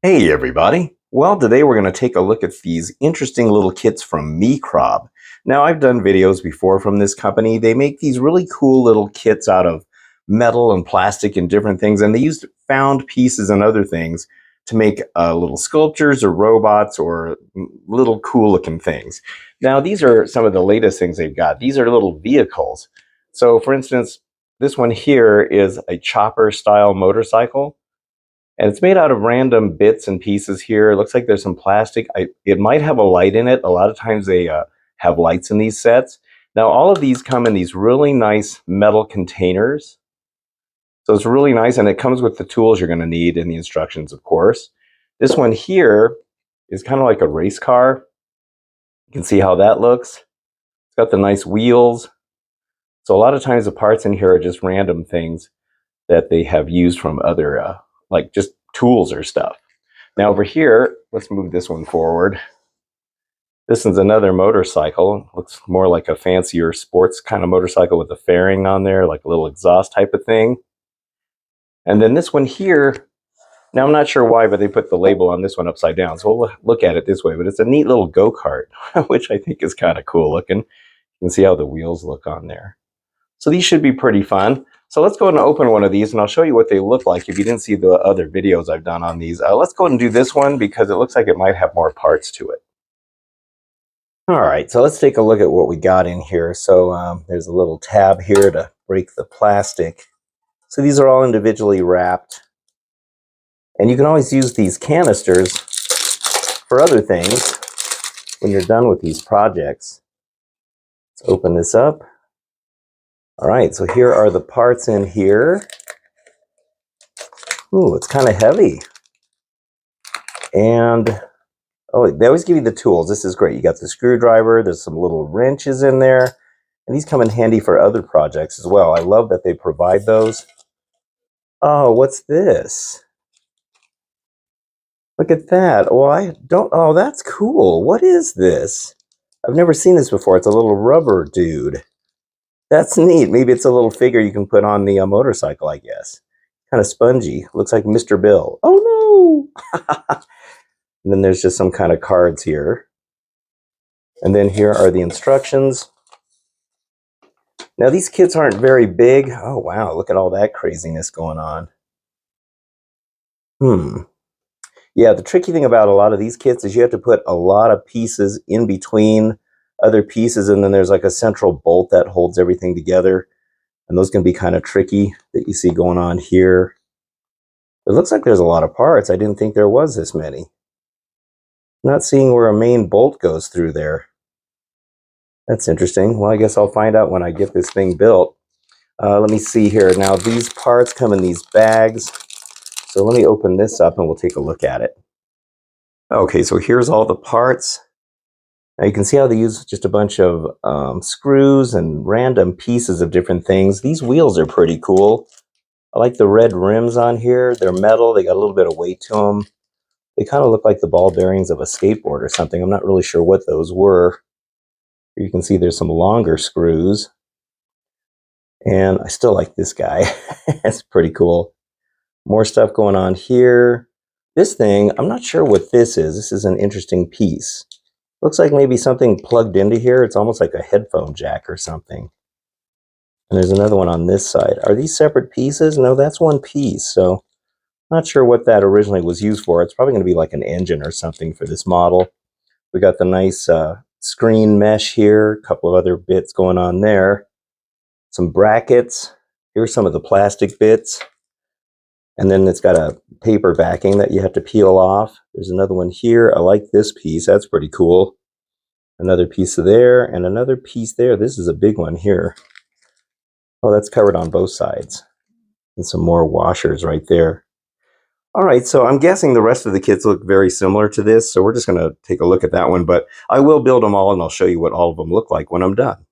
Hey everybody! Well, today we're going to take a look at these interesting little kits from Mecrob. Now, I've done videos before from this company. They make these really cool little kits out of metal and plastic and different things, and they use found pieces and other things to make little sculptures or robots or little cool looking things. Now, these are some of the latest things they've got. These are little vehicles. So, for instance, this one here is a chopper style motorcycle. And it's made out of random bits and pieces here. It looks like there's some plastic. It might have a light in it. A lot of times they have lights in these sets. Now, all of these come in these really nice metal containers. So it's really nice, and it comes with the tools you're going to need and the instructions, of course. This one here is kind of like a race car. You can see how that looks. It's got the nice wheels. So a lot of times the parts in here are just random things that they have used from other, like just tools or stuff. Now over here, let's move this one forward. This is another motorcycle. Looks more like a fancier sports kind of motorcycle with a fairing on there, like a little exhaust type of thing. And then this one here, now I'm not sure why, but they put the label on this one upside down. So we'll look at it this way, but it's a neat little go-kart, which I think is kind of cool looking. You can see how the wheels look on there. So these should be pretty fun. So let's go ahead and open one of these, and I'll show you what they look like if you didn't see the other videos I've done on these. Let's go ahead and do this one because it looks like it might have more parts to it. All right, so let's take a look at what we got in here. So there's a little tab here to break the plastic. So these are all individually wrapped. And you can always use these canisters for other things when you're done with these projects. Let's open this up. All right, so here are the parts in here. Ooh, it's kind of heavy. And, oh, they always give you the tools. This is great. You got the screwdriver. There's some little wrenches in there. And these come in handy for other projects as well. I love that they provide those. Oh, what's this? Look at that. Oh, that's cool. What is this? I've never seen this before. It's a little rubber dude. That's neat. Maybe it's a little figure you can put on the motorcycle, I guess. Kind of spongy. Looks like Mr. Bill. Oh, no! And then there's just some kind of cards here. And then here are the instructions. Now, these kits aren't very big. Oh, wow. Look at all that craziness going on. Yeah, the tricky thing about a lot of these kits is you have to put a lot of pieces in between other pieces, and then there's like a central bolt that holds everything together. And those can be kind of tricky that you see going on here. It looks like there's a lot of parts. I didn't think there was this many. Not seeing where a main bolt goes through there. That's interesting. Well, I guess I'll find out when I get this thing built. Let me see here. Now, these parts come in these bags. So let me open this up and we'll take a look at it. Okay, so here's all the parts. Now you can see how they use just a bunch of screws and random pieces of different things. These wheels are pretty cool. I like the red rims on here. They're metal. They got a little bit of weight to them. They kind of look like the ball bearings of a skateboard or something. I'm not really sure what those were. Here you can see there's some longer screws. And I still like this guy. It's pretty cool. More stuff going on here. This thing, I'm not sure what this is. This is an interesting piece. Looks like maybe something plugged into here. It's almost like a headphone jack or something. And there's another one on this side. Are these separate pieces? No, that's one piece. So not sure what that originally was used for. It's probably going to be like an engine or something for this model. We got the nice screen mesh here. A couple of other bits going on there. Some brackets. Here's some of the plastic bits. And then it's got a paper backing that you have to peel off. There's another one here. I like this piece. That's pretty cool. Another piece there and another piece there. This is a big one here. Oh, that's covered on both sides. And some more washers right there. All right, so I'm guessing the rest of the kits look very similar to this. So we're just going to take a look at that one. But I will build them all and I'll show you what all of them look like when I'm done.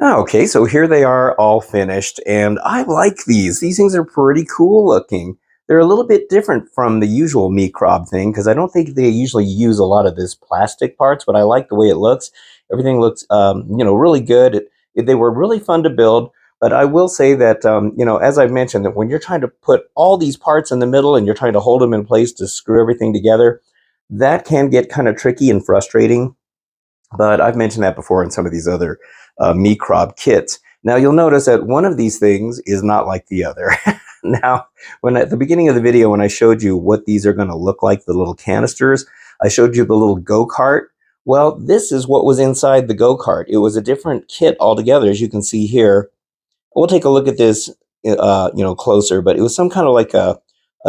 Okay, so here they are all finished, and I like these. These things are pretty cool looking. They're a little bit different from the usual Mecrob thing, because I don't think they usually use a lot of this plastic parts, but I like the way it looks. Everything looks, really good. They were really fun to build, But I will say that, as I mentioned, that when you're trying to put all these parts in the middle and you're trying to hold them in place to screw everything together, that can get kind of tricky and frustrating. But I've mentioned that before in some of these other Mecrob kits. Now you'll notice that one of these things is not like the other. Now, when at the beginning of the video, when I showed you what these are going to look like, the little canisters, I showed you the little go-kart. Well, this is what was inside the go-kart. It was a different kit altogether, as you can see here. We'll take a look at this, closer, but it was some kind of like a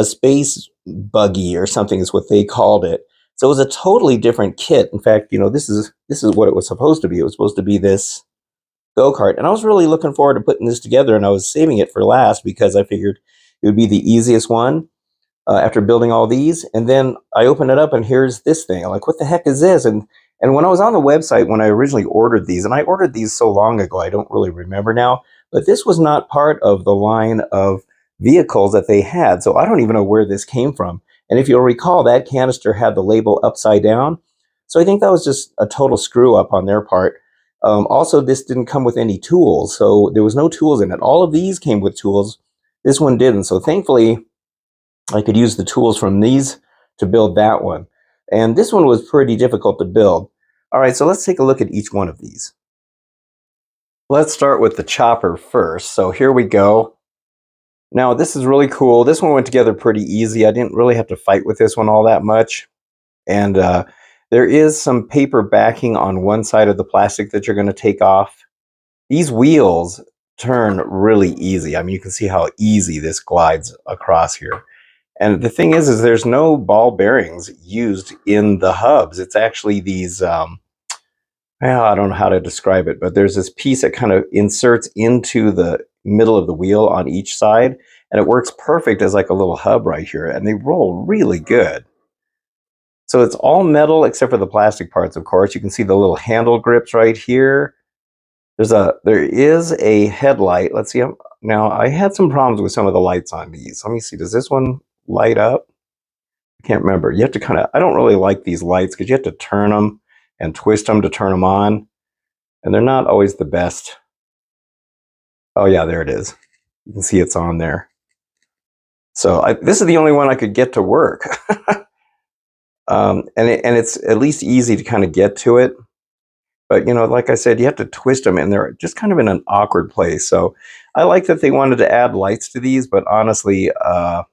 space buggy or something is what they called it. So it was a totally different kit. In fact, this is what it was supposed to be. It was supposed to be this go-kart. And I was really looking forward to putting this together, and I was saving it for last because I figured it would be the easiest one after building all these. And then I open it up, and here's this thing. I'm like, what the heck is this? And when I was on the website, when I originally ordered these, and I ordered these so long ago, I don't really remember now, but this was not part of the line of vehicles that they had. So I don't even know where this came from. And if you'll recall, that canister had the label upside down. So I think that was just a total screw up on their part. Also, this didn't come with any tools. So there was no tools in it. All of these came with tools. This one didn't. So thankfully, I could use the tools from these to build that one. And this one was pretty difficult to build. All right, so let's take a look at each one of these. Let's start with the chopper first. So here we go. Now this is really cool. This one went together pretty easy. I didn't really have to fight with this one all that much. And there is some paper backing on one side of the plastic that you're going to take off. These wheels turn really easy. I mean, you can see how easy this glides across here. And the thing is there's no ball bearings used in the hubs. It's actually these, I don't know how to describe it, but there's this piece that kind of inserts into the middle of the wheel on each side, and it works perfect as like a little hub right here, and they roll really good. So it's all metal except for the plastic parts, of course. You can see the little handle grips right here. There is a headlight. Let's see. Now, I had some problems with some of the lights on these. Let me see. Does this one light up? I can't remember. You have to I don't really like these lights because you have to turn them and twist them to turn them on. And they're not always the best. Oh yeah, there it is. You can see it's on there. So this is the only one I could get to work. And it's at least easy to kind of get to it. But, like I said, you have to twist them, and they're just kind of in an awkward place. So I like that they wanted to add lights to these, but honestly, I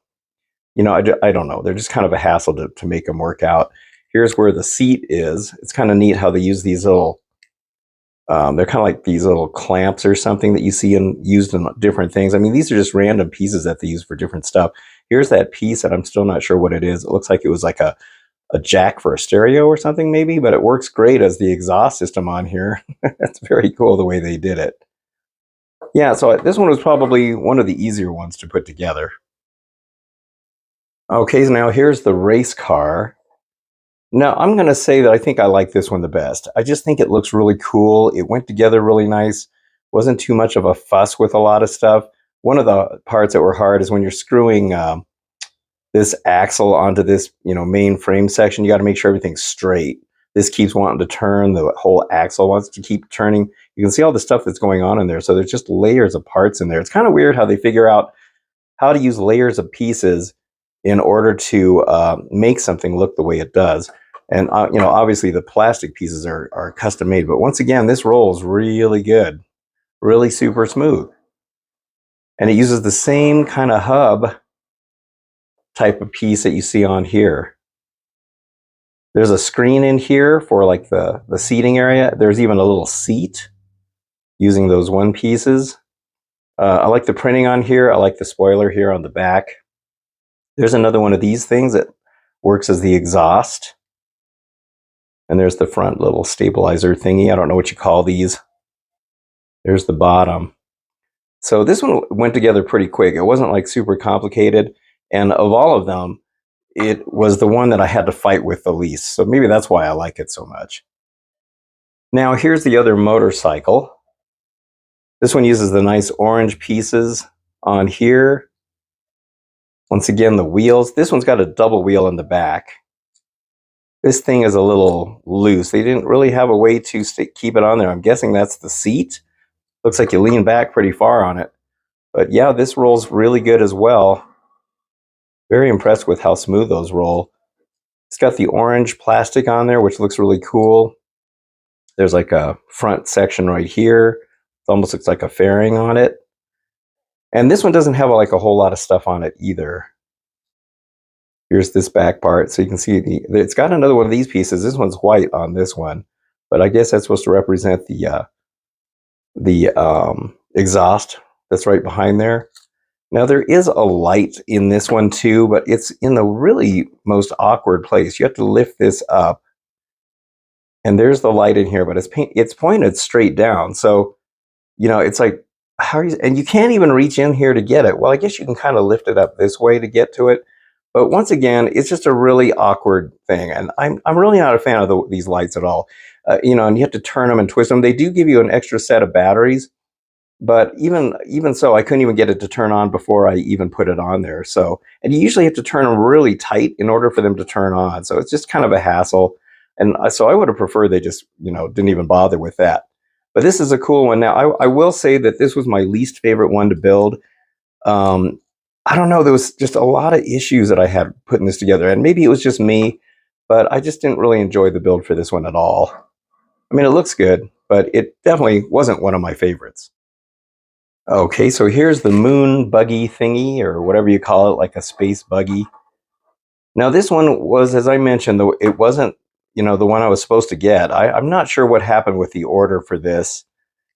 don't know. They're just kind of a hassle to make them work out. Here's where the seat is. It's kind of neat how they use these little, they're kind of like these little clamps or something that you see used in different things. I mean, these are just random pieces that they use for different stuff. Here's that piece, and I'm still not sure what it is. It looks like it was like a jack for a stereo or something maybe, but it works great as the exhaust system on here. That's very cool the way they did it. Yeah, so this one was probably one of the easier ones to put together. Okay, so now here's the race car. Now, I'm going to say that I think I like this one the best. I just think it looks really cool. It went together really nice. Wasn't too much of a fuss with a lot of stuff. One of the parts that were hard is when you're screwing this axle onto this, main frame section. You got to make sure everything's straight. This keeps wanting to turn. The whole axle wants to keep turning. You can see all the stuff that's going on in there. So there's just layers of parts in there. It's kind of weird how they figure out how to use layers of pieces in order to make something look the way it does. And, obviously the plastic pieces are custom made. But once again, this rolls really good, really super smooth. And it uses the same kind of hub type of piece that you see on here. There's a screen in here for like the seating area. There's even a little seat using those one pieces. I like the printing on here. I like the spoiler here on the back. There's another one of these things that works as the exhaust. And there's the front little stabilizer thingy. I don't know what you call these. There's the bottom. So this one went together pretty quick. It wasn't like super complicated. And of all of them, it was the one that I had to fight with the least. So maybe that's why I like it so much. Now here's the other motorcycle. This one uses the nice orange pieces on here. Once again, the wheels. This one's got a double wheel in the back. This thing is a little loose. They didn't really have a way to keep it on there. I'm guessing that's the seat. Looks like you lean back pretty far on it. But yeah, this rolls really good as well. Very impressed with how smooth those roll. It's got the orange plastic on there, which looks really cool. There's like a front section right here. It almost looks like a fairing on it. And this one doesn't have like a whole lot of stuff on it either. Here's this back part, so you can see it's got another one of these pieces. This one's white on this one, but I guess that's supposed to represent the exhaust that's right behind there. Now there is a light in this one too, but it's in the really most awkward place. You have to lift this up, and there's the light in here, but it's pointed straight down. So it's like, how are you? And you can't even reach in here to get it. Well, I guess you can kind of lift it up this way to get to it. But once again, it's just a really awkward thing, and I'm really not a fan of these lights at all. And you have to turn them and twist them. They do give you an extra set of batteries, but even so, I couldn't even get it to turn on before I even put it on there. So, and you usually have to turn them really tight in order for them to turn on. So it's just kind of a hassle. And so I would have preferred they just didn't even bother with that. But this is a cool one. Now I will say that this was my least favorite one to build. I don't know, there was just a lot of issues that I had putting this together, and maybe it was just me, but I just didn't really enjoy the build for this one at all. I mean, it looks good, but it definitely wasn't one of my favorites. Okay, so here's the moon buggy thingy, or whatever you call it, like a space buggy. Now this one was, as I mentioned, though, it wasn't, the one I was supposed to get. I'm not sure what happened with the order for this.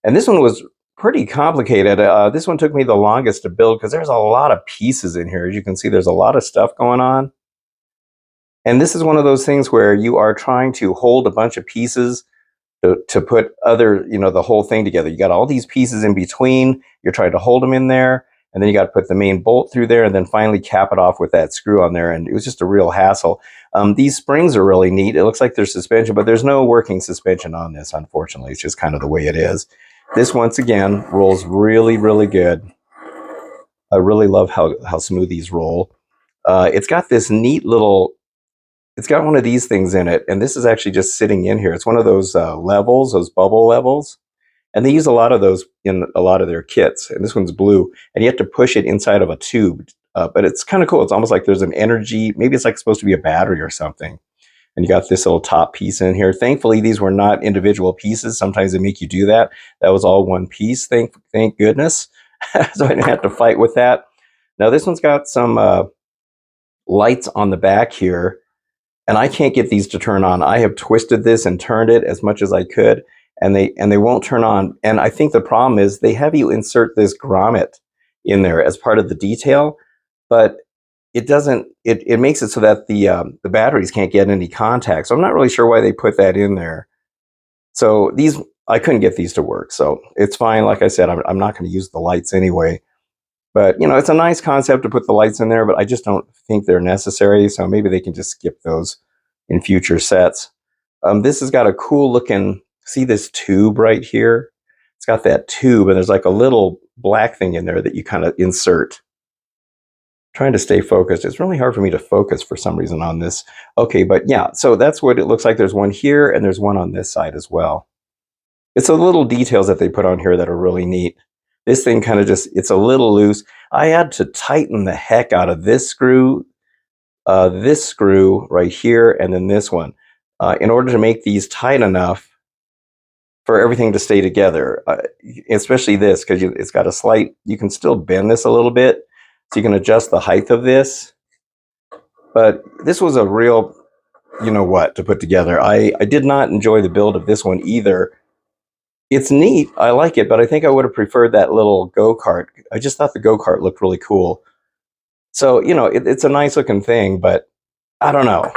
And this one was pretty complicated. This one took me the longest to build because there's a lot of pieces in here. As you can see, there's a lot of stuff going on. And this is one of those things where you are trying to hold a bunch of pieces to put the whole thing together. You got all these pieces in between. You're trying to hold them in there. And then you got to put the main bolt through there and then finally cap it off with that screw on there. And it was just a real hassle. These springs are really neat. It looks like there's suspension, but there's no working suspension on this, unfortunately. It's just kind of the way it is. This, once again, rolls really, really good. I really love how smooth these roll. It's got this neat little, it's got one of these things in it, and this is actually just sitting in here. It's one of those levels, those bubble levels. And they use a lot of those in a lot of their kits. And this one's blue. And you have to push it inside of a tube. But it's kind of cool. It's almost like there's an energy. Maybe it's like supposed to be a battery or something. And you got this little top piece in here. Thankfully, these were not individual pieces. Sometimes they make you do that. That was all one piece, thank goodness. So I didn't have to fight with that. Now this one's got some lights on the back here. And I can't get these to turn on. I have twisted this and turned it as much as I could. And they won't turn on. And I think the problem is they have you insert this grommet in there as part of the detail, but it doesn't. It makes it so that the batteries can't get any contact. So I'm not really sure why they put that in there. So these, I couldn't get these to work. So it's fine. Like I said, I'm not going to use the lights anyway. But it's a nice concept to put the lights in there, but I just don't think they're necessary. So maybe they can just skip those in future sets. This has got a cool looking. See this tube right here? It's got that tube, and there's like a little black thing in there that you kind of insert. I'm trying to stay focused. It's really hard for me to focus for some reason on this. Okay, but yeah, so that's what it looks like. There's one here, and there's one on this side as well. It's the little details that they put on here that are really neat. This thing kind of it's a little loose. I had to tighten the heck out of this screw right here, and then this one, in order to make these tight enough for everything to stay together, especially this, because it's got a slight, you can still bend this a little bit, so you can adjust the height of this. But this was a real, to put together. I did not enjoy the build of this one either. It's neat, I like it, but I think I would have preferred that little go-kart. I just thought the go-kart looked really cool. So, it's a nice looking thing, but I don't know.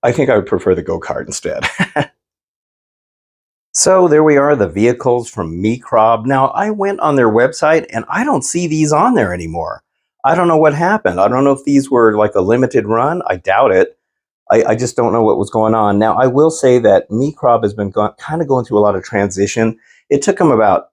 I think I would prefer the go-kart instead. So there we are, the vehicles from Mecrob. Now, I went on their website and I don't see these on there anymore. I don't know what happened. I don't know if these were like a limited run. I doubt it. I just don't know what was going on. Now, I will say that Mecrob has been kind of going through a lot of transition. It took them about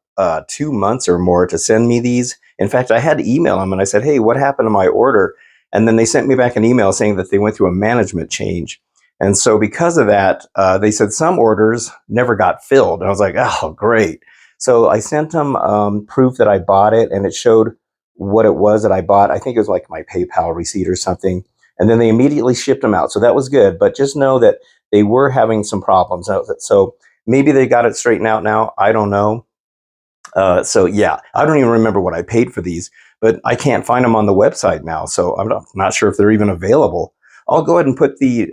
2 months or more to send me these. In fact, I had to email them and I said, hey, what happened to my order? And then they sent me back an email saying that they went through a management change. And so because of that, they said some orders never got filled. And I was like, oh, great. So I sent them proof that I bought it, and it showed what it was that I bought. I think it was like my PayPal receipt or something. And then they immediately shipped them out. So that was good. But just know that they were having some problems. So maybe they got it straightened out now. I don't know. So yeah, I don't even remember what I paid for these, but I can't find them on the website now. So I'm not sure if they're even available. I'll go ahead and put the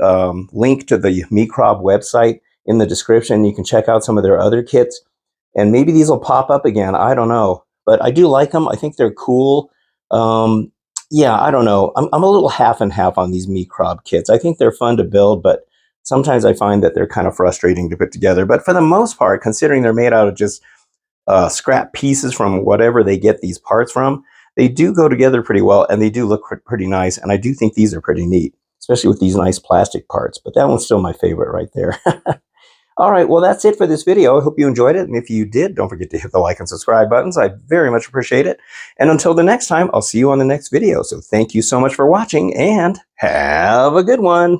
link to the Mecrob website in the description. You can check out some of their other kits, and maybe these will pop up again. I don't know, but I do like them. I think they're cool. Um, yeah, I don't know. I'm a little half and half on these Mecrob kits. I think they're fun to build, but sometimes I find that they're kind of frustrating to put together. But for the most part, considering they're made out of just scrap pieces from whatever they get these parts from, they do go together pretty well, and they do look pretty nice. And I do think these are pretty neat, especially with these nice plastic parts. But that one's still my favorite right there. All right, well, that's it for this video. I hope you enjoyed it. And if you did, don't forget to hit the like and subscribe buttons. I very much appreciate it. And until the next time, I'll see you on the next video. So thank you so much for watching, and have a good one.